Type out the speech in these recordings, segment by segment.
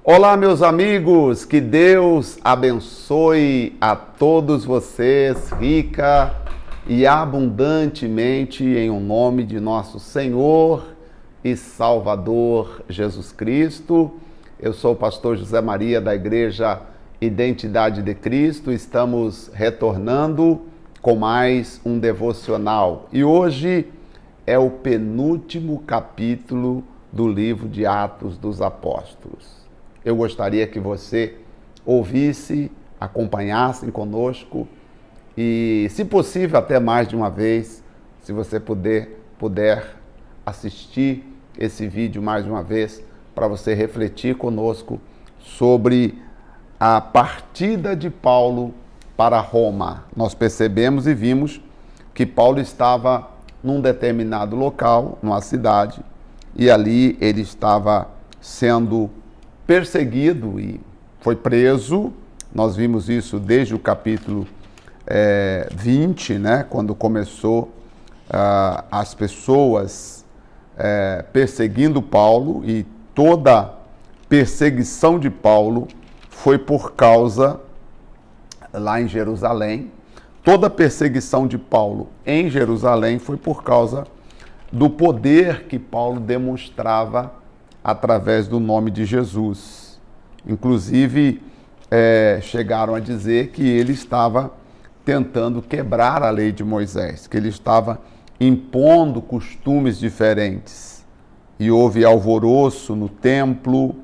Olá, meus amigos, que Deus abençoe a todos vocês, rica e abundantemente, em o nome de nosso Senhor e Salvador Jesus Cristo. Eu sou o pastor José Maria da Igreja Identidade de Cristo. Estamos retornando com mais um devocional. E hoje é o penúltimo capítulo do livro de Atos dos Apóstolos. Eu gostaria que você ouvisse, acompanhasse conosco e, se possível, até mais de uma vez, se você puder assistir esse vídeo mais de uma vez, para você refletir conosco sobre a partida de Paulo para Roma. Nós percebemos e vimos que Paulo estava num determinado local, numa cidade, e ali ele estava sendo perseguido e foi preso. Nós vimos isso desde o capítulo 20, né, quando começou as pessoas perseguindo Paulo, e toda perseguição de Paulo foi por causa, lá em Jerusalém, toda perseguição de Paulo em Jerusalém foi por causa do poder que Paulo demonstrava através do nome de Jesus. Inclusive, chegaram a dizer que ele estava tentando quebrar a lei de Moisés, que ele estava impondo costumes diferentes. E houve alvoroço no templo.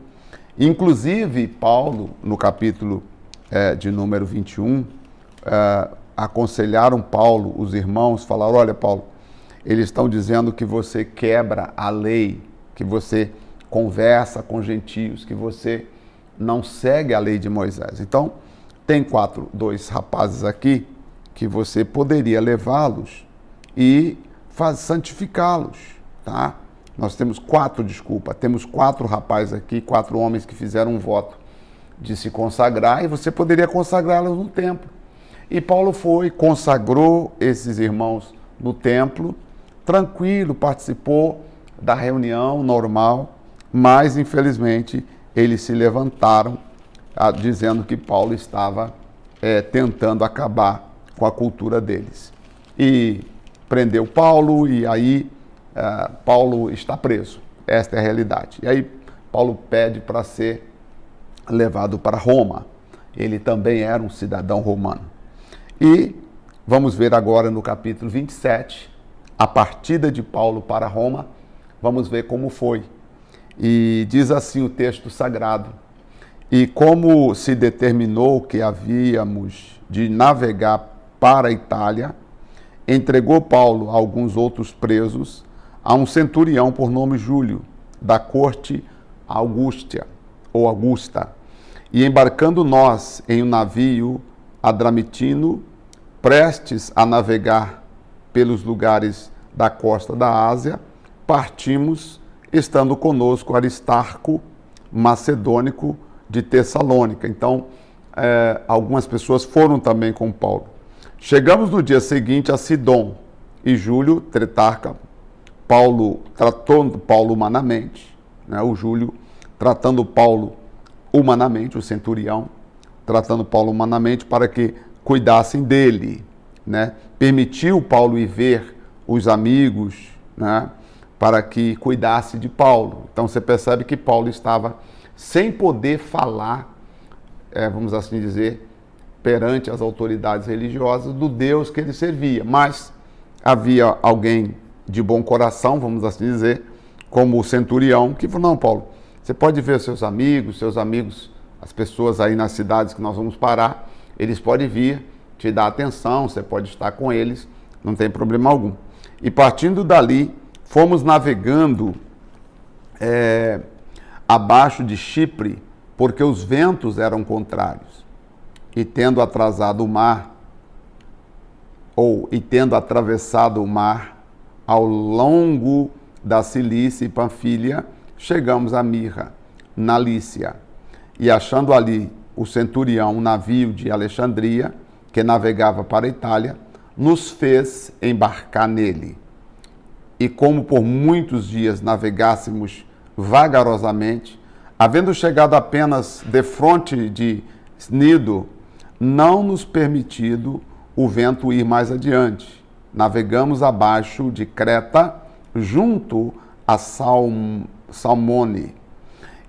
Inclusive, Paulo, no capítulo de número 21, aconselharam Paulo, os irmãos, falaram: olha, Paulo, eles estão dizendo que você quebra a lei, que você conversa com gentios, que você não segue a lei de Moisés. Então, tem dois rapazes aqui que você poderia levá-los e santificá-los, tá? Nós temos temos 4 rapazes aqui, 4 homens que fizeram um voto de se consagrar, e você poderia consagrá-los no templo. E Paulo consagrou esses irmãos no templo, tranquilo, participou da reunião normal, mas infelizmente eles se levantaram dizendo que Paulo estava tentando acabar com a cultura deles. E prendeu Paulo, e aí Paulo está preso. Esta é a realidade. E aí Paulo pede para ser levado para Roma. Ele também era um cidadão romano. E vamos ver agora no capítulo 27, a partida de Paulo para Roma. Vamos ver como foi. E diz assim o texto sagrado: e como se determinou que havíamos de navegar para a Itália, entregou Paulo a alguns outros presos a um centurião por nome Júlio, da corte Augusta. E embarcando nós em um navio adramitino, prestes a navegar pelos lugares da costa da Ásia, partimos, estando conosco Aristarco, macedônico de Tessalônica. Então, algumas pessoas foram também com Paulo. Chegamos no dia seguinte a Sidom, e Júlio, tretarca, Paulo tratou Paulo humanamente, né? O Júlio tratando Paulo humanamente, o centurião tratando Paulo humanamente para que cuidassem dele, né? Permitiu Paulo ir ver os amigos, né? Para que cuidasse de Paulo. Então você percebe que Paulo estava sem poder falar, vamos assim dizer, perante as autoridades religiosas do Deus que ele servia. Mas havia alguém de bom coração, vamos assim dizer, como o centurião, que falou: não, Paulo, você pode ver seus amigos, as pessoas aí nas cidades que nós vamos parar, eles podem vir te dar atenção, você pode estar com eles, não tem problema algum. E partindo dali, fomos navegando abaixo de Chipre, porque os ventos eram contrários. E tendo atravessado o mar ao longo da Cilícia e Panfilha, chegamos a Mirra, na Lícia. E achando ali o centurião um navio de Alexandria, que navegava para a Itália, nos fez embarcar nele. E como por muitos dias navegássemos vagarosamente, Havendo chegado apenas defronte de Cnido, não nos permitido o vento ir mais adiante. Navegamos abaixo de Creta, junto a Salmone,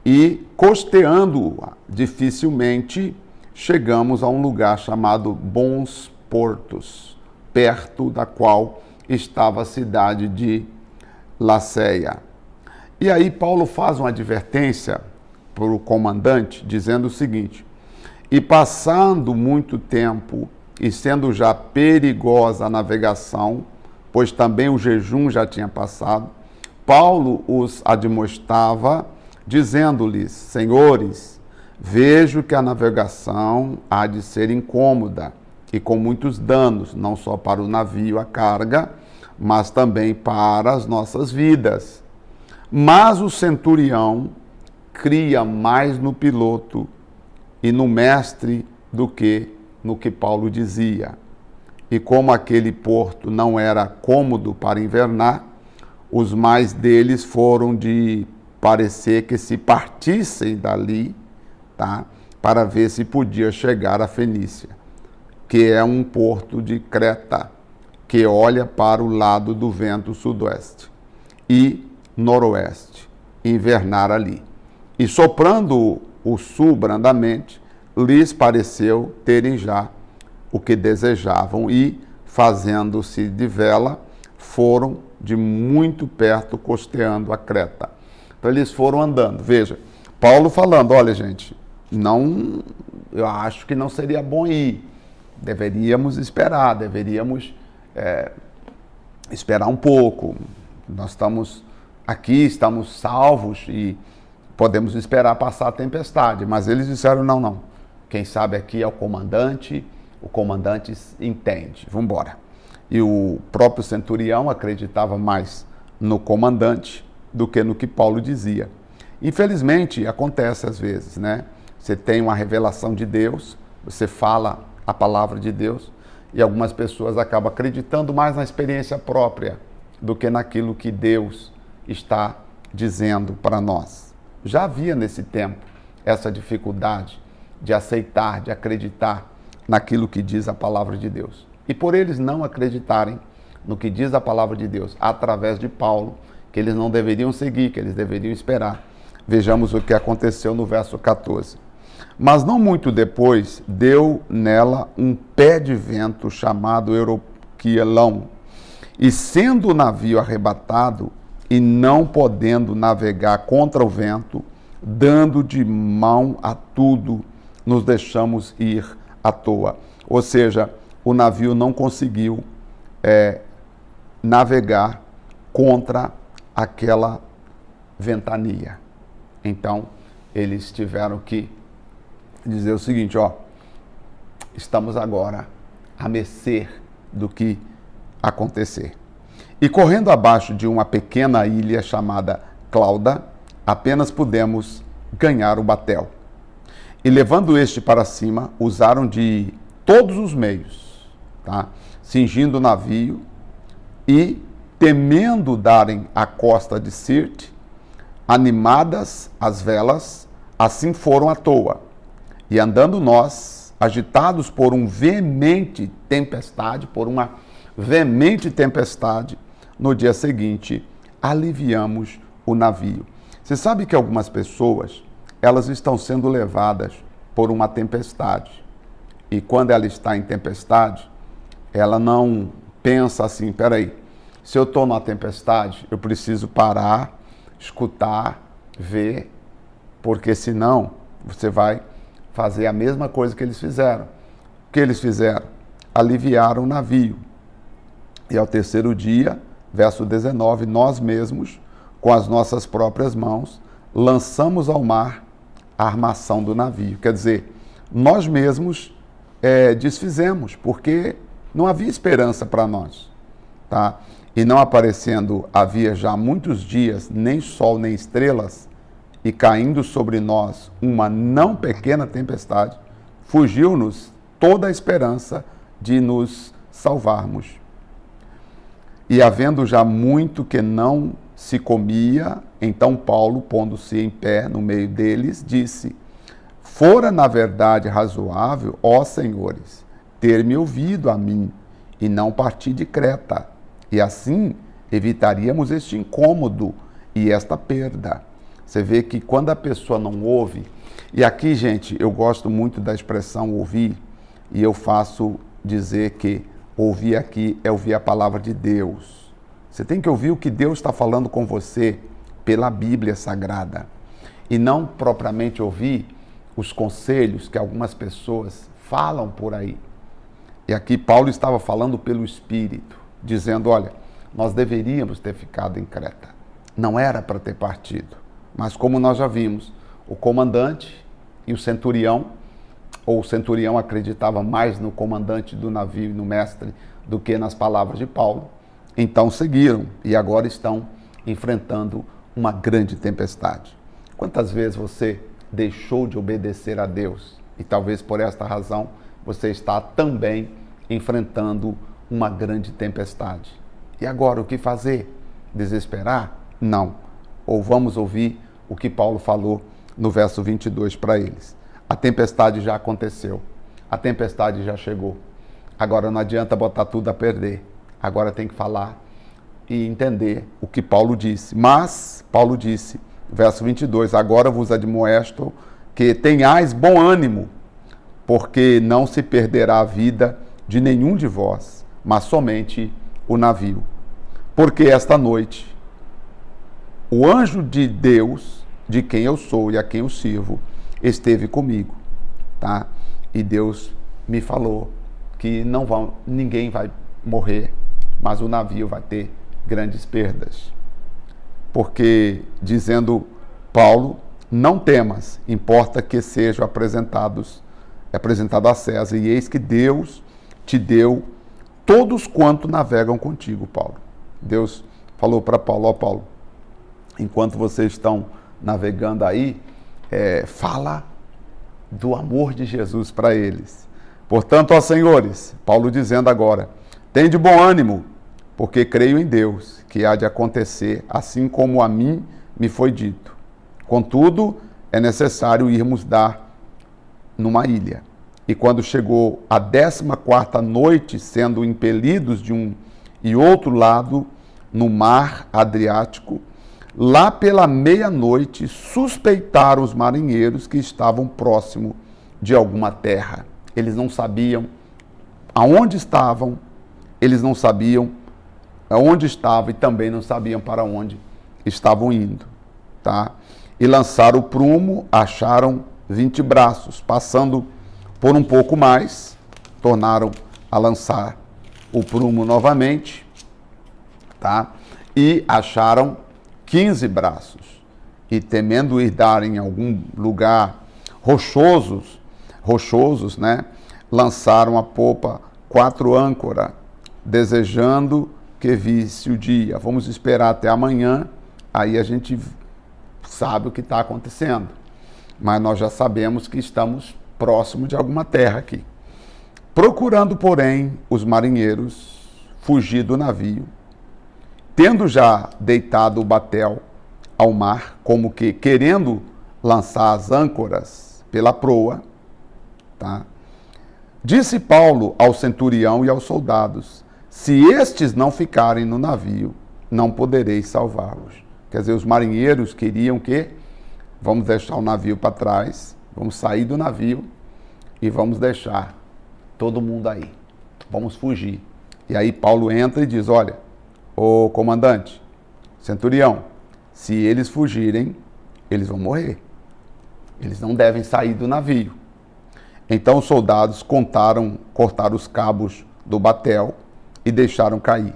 e costeando-a dificilmente, chegamos a um lugar chamado Bons Portos, perto da qual estava a cidade de Laceia. E aí Paulo faz uma advertência para o comandante, dizendo o seguinte: e passando muito tempo, e sendo já perigosa a navegação, pois também o jejum já tinha passado, Paulo os admoestava, dizendo-lhes: senhores, vejo que a navegação há de ser incômoda e com muitos danos, não só para o navio, a carga, mas também para as nossas vidas. Mas o centurião cria mais no piloto e no mestre do que no que Paulo dizia. E como aquele porto não era cômodo para invernar, os mais deles foram de parecer que se partissem dali, tá, para ver se podia chegar a Fenícia, que é um porto de Creta, que olha para o lado do vento sudoeste e noroeste, invernar ali. E soprando o sul brandamente, lhes pareceu terem já o que desejavam e, fazendo-se de vela, foram de muito perto costeando a Creta. Então eles foram andando. Veja, Paulo falando: olha, gente, não, eu acho que não seria bom ir. Deveríamos esperar, esperar um pouco. Nós estamos aqui, estamos salvos e podemos esperar passar a tempestade. Mas eles disseram: não. Quem sabe aqui é o comandante entende. Vamos embora. E o próprio centurião acreditava mais no comandante do que no que Paulo dizia. Infelizmente, acontece às vezes, né? Você tem uma revelação de Deus, você fala a palavra de Deus, e algumas pessoas acabam acreditando mais na experiência própria do que naquilo que Deus está dizendo para nós. Já havia nesse tempo essa dificuldade de aceitar, de acreditar naquilo que diz a palavra de Deus. E por eles não acreditarem no que diz a palavra de Deus através de Paulo, que eles não deveriam seguir, que eles deveriam esperar. Vejamos o que aconteceu no verso 14. Mas não muito depois, deu nela um pé de vento chamado Euroquielão, e sendo o navio arrebatado e não podendo navegar contra o vento, dando de mão a tudo, nos deixamos ir à toa. Ou seja, o navio não conseguiu navegar contra aquela ventania. Então, eles tiveram que dizer o seguinte: estamos agora à mercê do que acontecer. E correndo abaixo de uma pequena ilha chamada Clauda, apenas pudemos ganhar o batel. E levando este para cima, usaram de todos os meios, tá? Cingindo o navio e, temendo darem à costa de Sirte, animadas as velas, assim foram à toa. E andando nós, agitados por uma veemente tempestade, no dia seguinte, aliviamos o navio. Você sabe que algumas pessoas, elas estão sendo levadas por uma tempestade. E quando ela está em tempestade, ela não pensa assim: peraí, se eu estou numa tempestade, eu preciso parar, escutar, ver, porque senão você vai fazer a mesma coisa que eles fizeram. O que eles fizeram? Aliviaram o navio. E ao terceiro dia, verso 19, nós mesmos, com as nossas próprias mãos, lançamos ao mar a armação do navio. Quer dizer, nós mesmos desfizemos, porque não havia esperança para nós, tá? E não aparecendo havia já muitos dias, nem sol nem estrelas, e caindo sobre nós uma não pequena tempestade, fugiu-nos toda a esperança de nos salvarmos. E havendo já muito que não se comia Então Paulo, pondo-se em pé no meio deles, disse: fora na verdade razoável, ó senhores, ter-me ouvido a mim e não partir de Creta, e assim evitaríamos este incômodo e esta perda. Você vê que quando a pessoa não ouve, e aqui, gente, eu gosto muito da expressão ouvir, e eu faço dizer que ouvir aqui é ouvir a palavra de Deus. Você tem que ouvir o que Deus está falando com você pela Bíblia Sagrada, e não propriamente ouvir os conselhos que algumas pessoas falam por aí. E aqui Paulo estava falando pelo Espírito, dizendo, olha, nós deveríamos ter ficado em Creta. Não era para ter partido. Mas como nós já vimos, o comandante e o centurião, ou o centurião acreditava mais no comandante do navio e no mestre do que nas palavras de Paulo, então seguiram e agora estão enfrentando uma grande tempestade. Quantas vezes você deixou de obedecer a Deus e talvez por esta razão você está também enfrentando uma grande tempestade? E agora o que fazer? Desesperar? Não. Ou vamos ouvir o que Paulo falou no verso 22 para eles. A tempestade já aconteceu, a tempestade já chegou. Agora não adianta botar tudo a perder. Agora tem que falar e entender o que Paulo disse. Mas, Paulo disse, verso 22, agora vos admoesto que tenhais bom ânimo, porque não se perderá a vida de nenhum de vós, mas somente o navio. Porque esta noite, o anjo de Deus, de quem eu sou e a quem eu sirvo, esteve comigo, tá? E Deus me falou que ninguém vai morrer, mas o navio vai ter grandes perdas. Porque, dizendo Paulo, não temas, importa que sejam apresentado a César, e eis que Deus te deu todos quanto navegam contigo, Paulo. Deus falou para Paulo, ó Paulo, enquanto vocês estão navegando aí, fala do amor de Jesus para eles. Portanto, ó senhores, Paulo dizendo agora, tende bom ânimo, porque creio em Deus, que há de acontecer, assim como a mim me foi dito. Contudo, é necessário irmos dar numa ilha. E quando chegou a 14ª noite, sendo impelidos de um e outro lado, no mar Adriático, lá pela meia-noite, suspeitaram os marinheiros que estavam próximo de alguma terra. Eles não sabiam aonde estavam, eles não sabiam aonde estavam e também não sabiam para onde estavam indo, tá? E lançaram o prumo, acharam 20 braços, passando por um pouco mais, tornaram a lançar o prumo novamente, tá? E acharam 15 braços. E temendo ir dar em algum lugar rochosos, né? Lançaram a popa 4 âncoras, desejando que visse o dia. Vamos esperar até amanhã, aí a gente sabe o que está acontecendo. Mas nós já sabemos que estamos próximo de alguma terra aqui. Procurando, porém, os marinheiros fugir do navio, tendo já deitado o batel ao mar, como que querendo lançar as âncoras pela proa, tá? Disse Paulo ao centurião e aos soldados, se estes não ficarem no navio, não podereis salvá-los. Quer dizer, os marinheiros queriam que vamos deixar o navio para trás, vamos sair do navio e vamos deixar todo mundo aí. Vamos fugir. E aí Paulo entra e diz, olha, ô comandante, centurião, se eles fugirem, eles vão morrer. Eles não devem sair do navio. Então os soldados cortaram os cabos do batel e deixaram cair.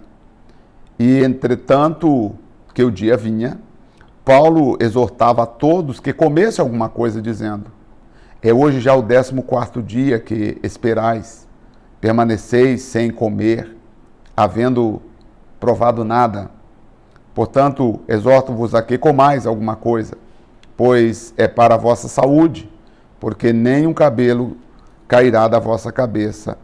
E entretanto que o dia vinha, Paulo exortava a todos que comessem alguma coisa, dizendo, é hoje já o 14º dia que esperais, permaneceis sem comer, havendo provado nada. Portanto, exorto-vos a que comais alguma coisa, pois é para a vossa saúde, porque nem um cabelo cairá da vossa cabeça,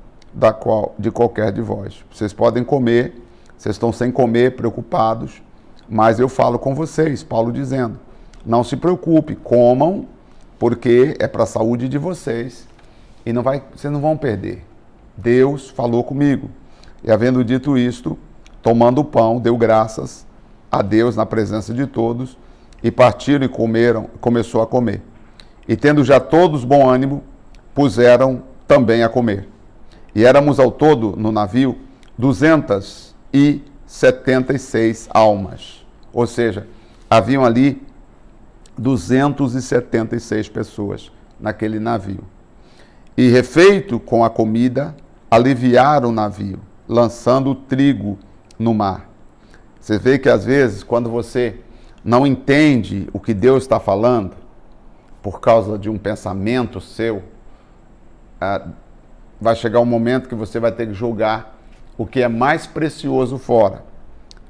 de qualquer de vós. Vocês podem comer, vocês estão sem comer, preocupados, mas eu falo com vocês, Paulo dizendo, não se preocupe, comam, porque é para a saúde de vocês e vocês não vão perder. Deus falou comigo. E havendo dito isto, tomando o pão, deu graças a Deus na presença de todos, e partiram e comeram, começou a comer. E tendo já todos bom ânimo, puseram também a comer. E éramos ao todo no navio 276 almas. Ou seja, haviam ali 276 pessoas naquele navio. E refeito com a comida, aliviaram o navio, lançando o trigo no mar. Você vê que às vezes, quando você não entende o que Deus está falando, por causa de um pensamento seu, vai chegar um momento que você vai ter que jogar o que é mais precioso fora.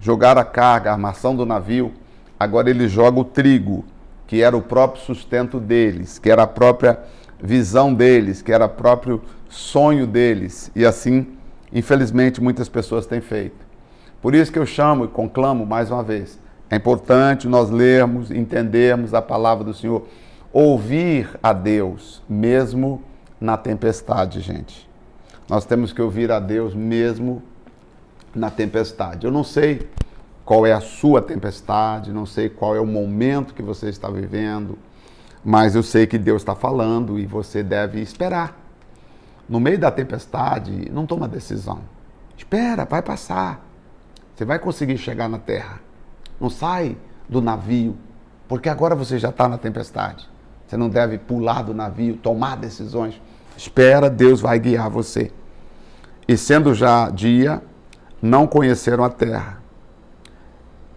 Jogar a carga, a armação do navio, agora ele joga o trigo, que era o próprio sustento deles, que era a própria visão deles, que era o próprio sonho deles. E assim, infelizmente, muitas pessoas têm feito. Por isso que eu chamo e conclamo mais uma vez, é importante nós lermos, entendermos a palavra do Senhor, ouvir a Deus, mesmo na tempestade, gente. Nós temos que ouvir a Deus mesmo na tempestade. Eu não sei qual é a sua tempestade, não sei qual é o momento que você está vivendo, mas eu sei que Deus está falando e você deve esperar. No meio da tempestade, não toma decisão. Espera, vai passar. Você vai conseguir chegar na terra. Não sai do navio, porque agora você já está na tempestade. Você não deve pular do navio, tomar decisões. Espera, Deus vai guiar você. E sendo já dia, não conheceram a terra.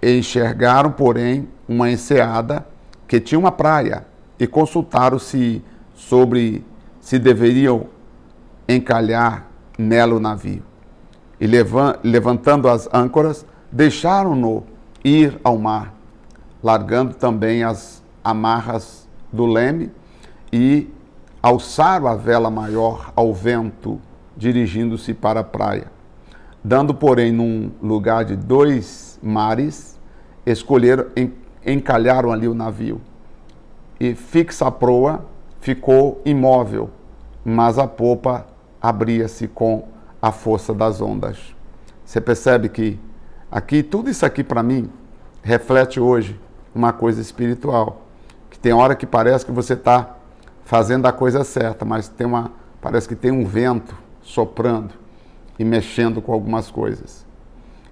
Enxergaram, porém, uma enseada que tinha uma praia e consultaram-se sobre se deveriam encalhar nela o navio. E levantando as âncoras, deixaram-no ir ao mar, largando também as amarras do leme e alçaram a vela maior ao vento, dirigindo-se para a praia. Dando, porém, num lugar de 2 mares, encalharam ali o navio. E fixa a proa, ficou imóvel, mas a popa abria-se com a força das ondas. Você percebe que aqui, tudo isso aqui para mim, reflete hoje uma coisa espiritual. Que tem hora que parece que você está fazendo a coisa certa, mas parece que tem um vento soprando e mexendo com algumas coisas.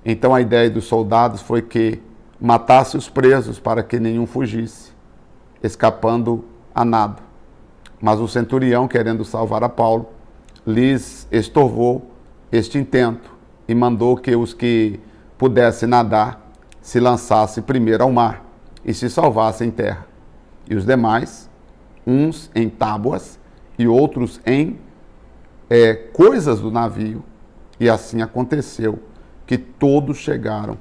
Então a ideia dos soldados foi que matasse os presos para que nenhum fugisse, escapando a nado. Mas o centurião, querendo salvar a Paulo, lhes estorvou este intento e mandou que os que pudessem nadar se lançassem primeiro ao mar e se salvassem em terra. E os demais, uns em tábuas e outros em coisas do navio. E assim aconteceu que todos chegaram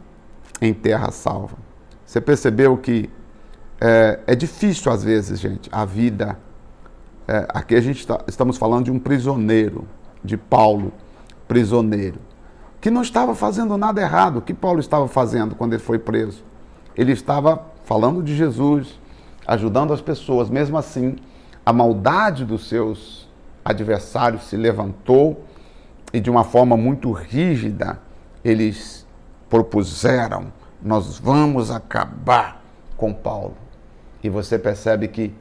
em terra salva. Você percebeu que é difícil às vezes, gente, a vida. Aqui estamos falando de um prisioneiro, de Paulo, prisioneiro, que não estava fazendo nada errado. O que Paulo estava fazendo quando ele foi preso? Ele estava falando de Jesus, ajudando as pessoas. Mesmo assim, a maldade dos seus adversários se levantou e de uma forma muito rígida eles propuseram: nós vamos acabar com Paulo. E você percebe que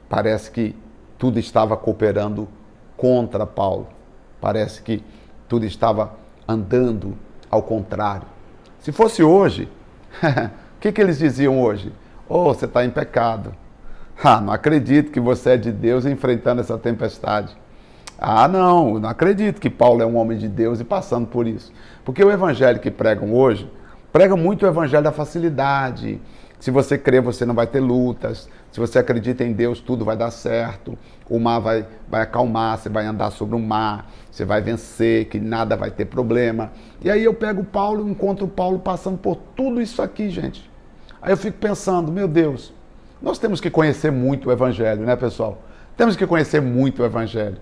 parece que tudo estava cooperando contra Paulo. Parece que tudo estava andando ao contrário. Se fosse hoje, o que eles diziam hoje? Oh, você está em pecado. Não acredito que você é de Deus enfrentando essa tempestade. Não acredito que Paulo é um homem de Deus e passando por isso. Porque o evangelho que pregam hoje, pregam muito o evangelho da facilidade. Se você crer, você não vai ter lutas. Se você acredita em Deus, tudo vai dar certo. O mar vai acalmar, você vai andar sobre o mar, você vai vencer, que nada vai ter problema. E aí eu pego Paulo e encontro Paulo passando por tudo isso aqui, gente. Aí eu fico pensando, meu Deus, nós temos que conhecer muito o evangelho, né, pessoal? Temos que conhecer muito o evangelho.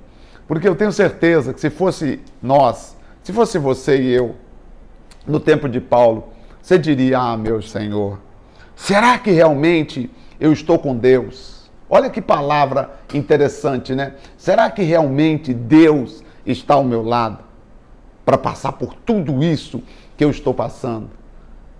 Porque eu tenho certeza que se fosse nós, se fosse você e eu, no tempo de Paulo, você diria: ah, meu Senhor, será que realmente eu estou com Deus? Olha que palavra interessante, né? Será que realmente Deus está ao meu lado para passar por tudo isso que eu estou passando?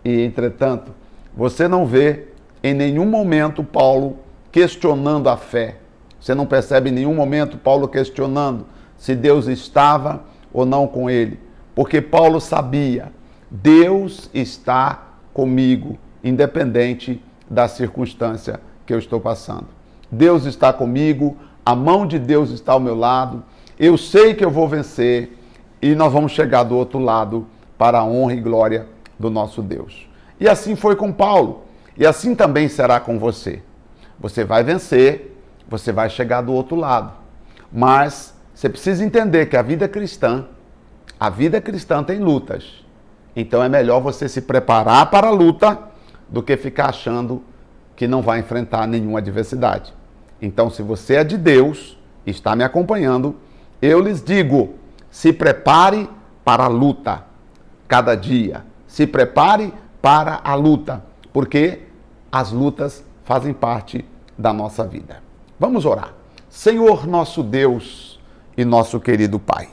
E, entretanto, você não vê em nenhum momento Paulo questionando a fé. Você não percebe em nenhum momento Paulo questionando se Deus estava ou não com ele. Porque Paulo sabia, Deus está comigo, independente da circunstância que eu estou passando. Deus está comigo, a mão de Deus está ao meu lado, eu sei que eu vou vencer e nós vamos chegar do outro lado para a honra e glória do nosso Deus. E assim foi com Paulo, e assim também será com você. Você vai vencer, você vai chegar do outro lado, mas você precisa entender que a vida cristã tem lutas. Então é melhor você se preparar para a luta do que ficar achando que não vai enfrentar nenhuma adversidade. Então, se você é de Deus, está me acompanhando, eu lhes digo, se prepare para a luta cada dia. Se prepare para a luta, porque as lutas fazem parte da nossa vida. Vamos orar. Senhor nosso Deus e nosso querido Pai.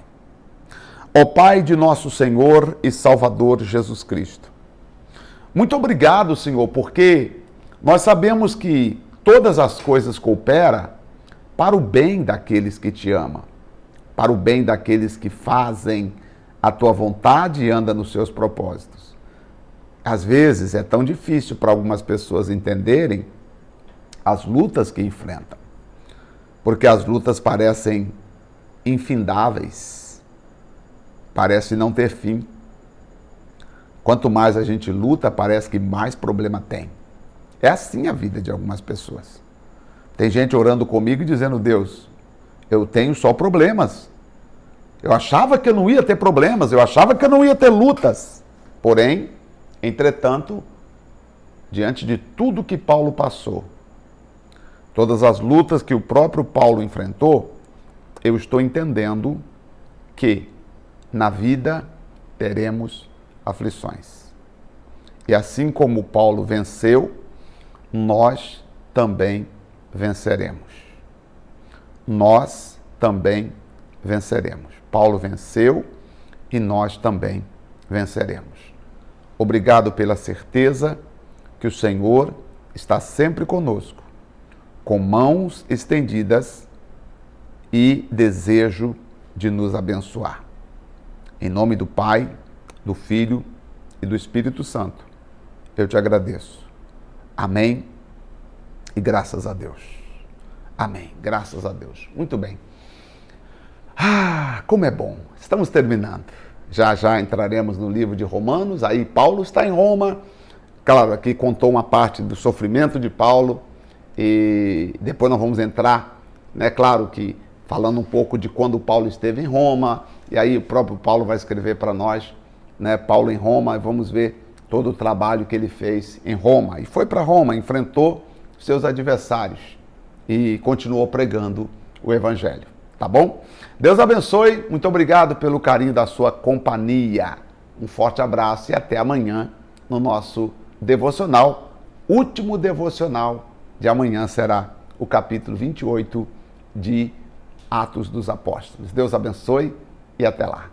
Ó Pai de nosso Senhor e Salvador Jesus Cristo. Muito obrigado, Senhor, porque nós sabemos que todas as coisas cooperam para o bem daqueles que te amam, para o bem daqueles que fazem a tua vontade e andam nos seus propósitos. Às vezes é tão difícil para algumas pessoas entenderem as lutas que enfrentam, porque as lutas parecem infindáveis, parece não ter fim. Quanto mais a gente luta, parece que mais problema tem. É assim a vida de algumas pessoas. Tem gente orando comigo e dizendo: Deus, eu tenho só problemas. Eu achava que eu não ia ter problemas, eu achava que eu não ia ter lutas. Porém, entretanto, diante de tudo que Paulo passou, todas as lutas que o próprio Paulo enfrentou, eu estou entendendo que na vida teremos aflições. E assim como Paulo venceu, nós também venceremos. Nós também venceremos. Paulo venceu e nós também venceremos. Obrigado pela certeza que o Senhor está sempre conosco, com mãos estendidas e desejo de nos abençoar. Em nome do Pai, do Filho e do Espírito Santo, eu te agradeço. Amém e graças a Deus. Amém, graças a Deus. Muito bem. Ah, como é bom. Estamos terminando. Já já entraremos no livro de Romanos. Aí Paulo está em Roma. Claro, aqui contou uma parte do sofrimento de Paulo. E depois nós vamos entrar, né? Claro que falando um pouco de quando Paulo esteve em Roma. E aí o próprio Paulo vai escrever para nós, né? Paulo em Roma, e vamos ver todo o trabalho que ele fez em Roma. E foi para Roma, enfrentou seus adversários e continuou pregando o Evangelho. Tá bom? Deus abençoe. Muito obrigado pelo carinho da sua companhia. Um forte abraço e até amanhã no nosso devocional. Último devocional de amanhã será o capítulo 28 de Atos dos Apóstolos. Deus abençoe e até lá.